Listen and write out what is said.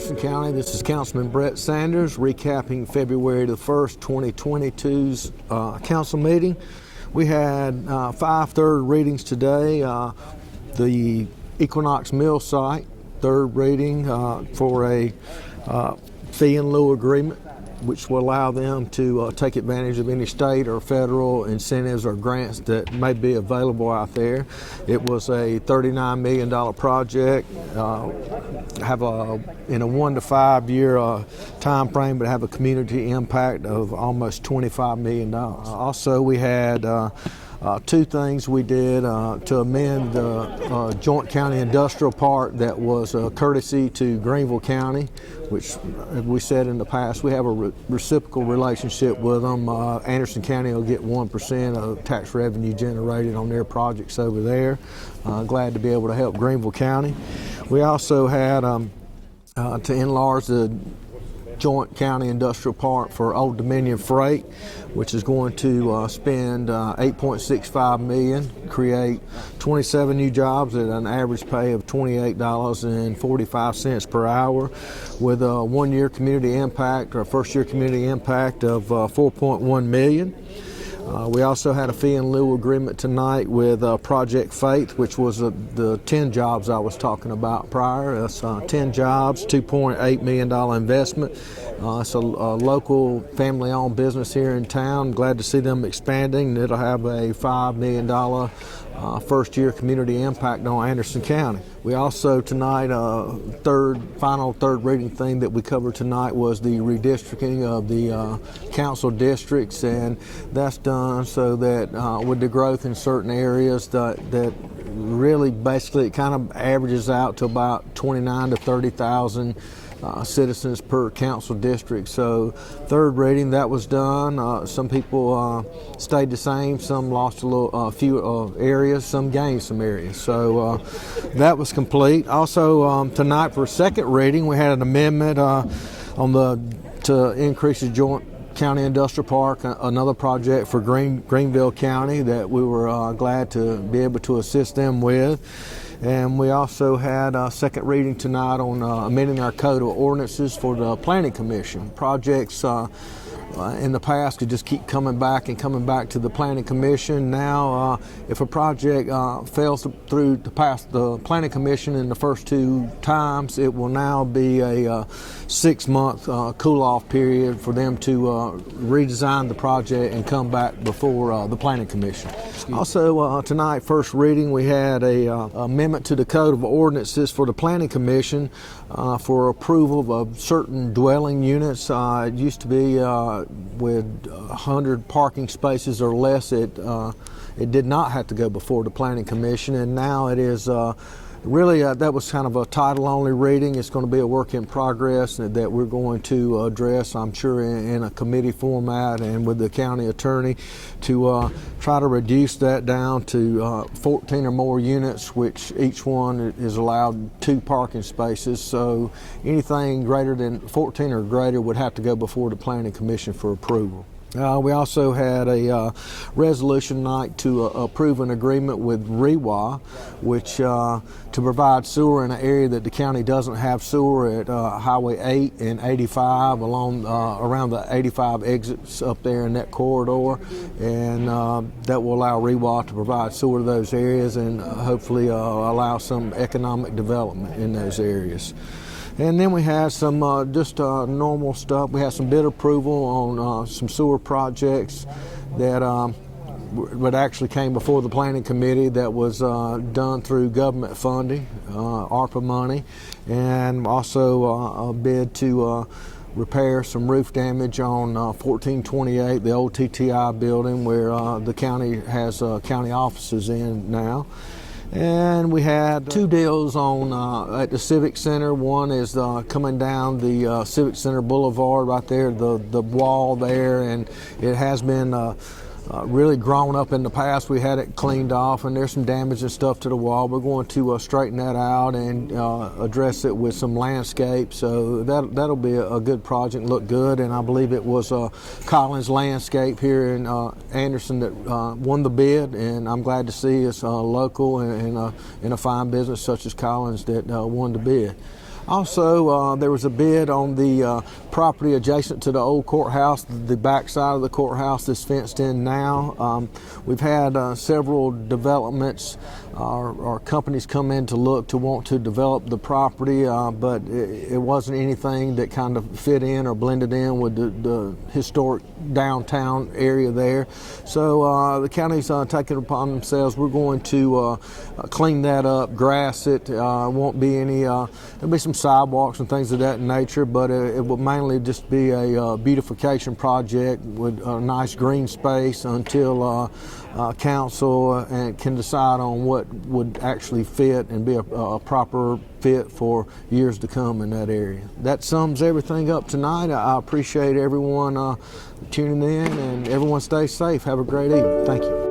Anderson County. This is Councilman Brett Sanders recapping February the 1st, 2022's council meeting. We had 5 third readings today. The Equinox Mill site, third reading for a fee in lieu agreement, which will allow them to take advantage of any state or federal incentives or grants that may be available out there. It was a $39 million project, in a 1 to 5 year time frame, but have a community impact of almost $25 million. Also, we had 2 things we did to amend the Joint County Industrial Park that was a courtesy to Greenville County, which, as we said in the past, we have a reciprocal relationship with them. Anderson County will get 1% of tax revenue generated on their projects over there. Glad to be able to help Greenville County. We also had to enlarge the Joint County Industrial Park for Old Dominion Freight, which is going to spend $8.65 million, create 27 new jobs at an average pay of $28.45 per hour, with a 1 year community impact, or first year community impact of $4.1 million. We also had a fee in lieu agreement tonight with Project Faith, which was the 10 jobs I was talking about prior. That's 10 jobs, $2.8 million investment. It's a local family-owned business here in town. Glad to see them expanding. It'll have a $5 million first-year community impact on Anderson County. We also tonight, final third reading thing that we covered tonight was the redistricting of the council districts, and that's done so that with the growth in certain areas that really basically it kind of averages out to about 29 to 30,000 citizens per council district. So third reading, that was done. Some people stayed the same, some lost a few areas, some gained some areas. So that was complete. Also tonight for second reading, we had an amendment to increase the Joint County Industrial Park, another project for Greenville County that we were glad to be able to assist them with. And we also had a second reading tonight on amending our code of ordinances for the Planning Commission. Projects in the past could just keep coming back to the Planning Commission. Now, if a project fails through to pass the Planning Commission in the first 2 times, it will now be a 6-month cool-off period for them to redesign the project and come back before the Planning Commission. Also, tonight, first reading, we had a amendment to the Code of Ordinances for the Planning Commission for approval of certain dwelling units. It used to be with 100 parking spaces or less, it did not have to go before the Planning Commission, and now it is really, that was kind of a title-only reading. It's going to be a work in progress that we're going to address, I'm sure, in a committee format and with the county attorney to try to reduce that down to 14 or more units, which each one is allowed 2 parking spaces. So anything greater than 14 or greater would have to go before the Planning Commission for approval. We also had a resolution tonight to approve an agreement with REWA, which to provide sewer in an area that the county doesn't have sewer at Highway 8 and 85 around the 85 exits up there in that corridor, and that will allow REWA to provide sewer to those areas and hopefully allow some economic development in those areas. And then we had some just normal stuff. We had some bid approval on some sewer projects that actually came before the Planning Committee that was done through government funding, ARPA money, and also a bid to repair some roof damage on 1428, the old TTI building where the county has county offices in now. And we had 2 deals on at the Civic Center. One is coming down the Civic Center Boulevard right there, the wall there, and it has been really grown up in the past. We had it cleaned off, and there's some damage and stuff to the wall. We're going to straighten that out and address it with some landscape. So that'll be a good project, look good. And I believe it was Collins Landscape here in Anderson that won the bid, and I'm glad to see it's local and in a fine business such as Collins that won the bid. Also, there was a bid on the property adjacent to the old courthouse, the back side of the courthouse that's fenced in now. We've had several developments or companies come in to look to want to develop the property, but it wasn't anything that kind of fit in or blended in with the historic downtown area there. So the county's taken it upon themselves. We're going to clean that up, grass it. Won't be any. There'll be some sidewalks and things of that nature, but it will mainly just be a beautification project with a nice green space until council can decide on what would actually fit and be a proper fit for years to come in that area. That sums everything up tonight. I appreciate everyone tuning in, and everyone stay safe. Have a great evening. Thank you.